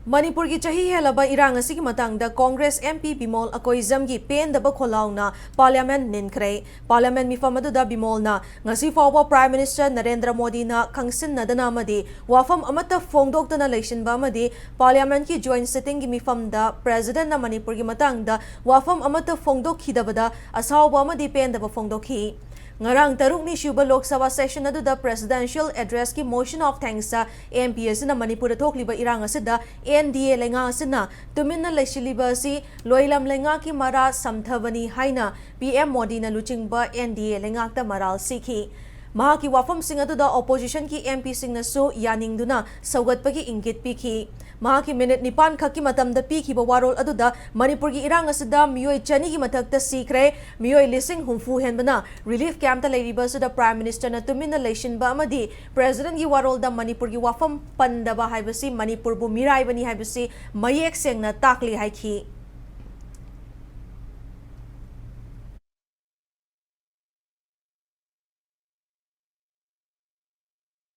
Manipur ki chahi helaba irang asigi matangda Congress MP Bimol Akoijam gi pendaba kholauna Parliament ninkhre. Parliament mifam aduda Bimol na ngasi fawba Prime Minister Narendra Modi na khangsin nadana amadi wafam amata fongdoktana leishinba amadi Parliament ki joint sitting gi mifam da President na Manipur gi matangda wafam amata fongdokhidabada asawba amadi pendaba fongdokhi. Ngarang taruk ni Shuba Lok Sabha session aduda presidential address ki motion of thanks sa MPs na Manipur thokliba irang asida NDA lenga asina tuminna leishiliba si loilam lenga ki mara samthavani haina PM Modi na luchingba NDA lenga ta maral sikhi. Mahaki wafam sing aduda opposition ki MP sing na su yaningduna saugatpagi ingit pikhi. Mahaki minute nipan khaki matamda pikhiba warol aduda Manipur gi irang asida miyoi chani gi mathakta sikre miyoi lising humfu henbana relief camp ta leiriba suda Prime Minister na tumina leishinba amadi President gi warol da Manipur gi wafam pandaba haibasi Manipur bu mirai bani haibasi mayek sengna takli haiki.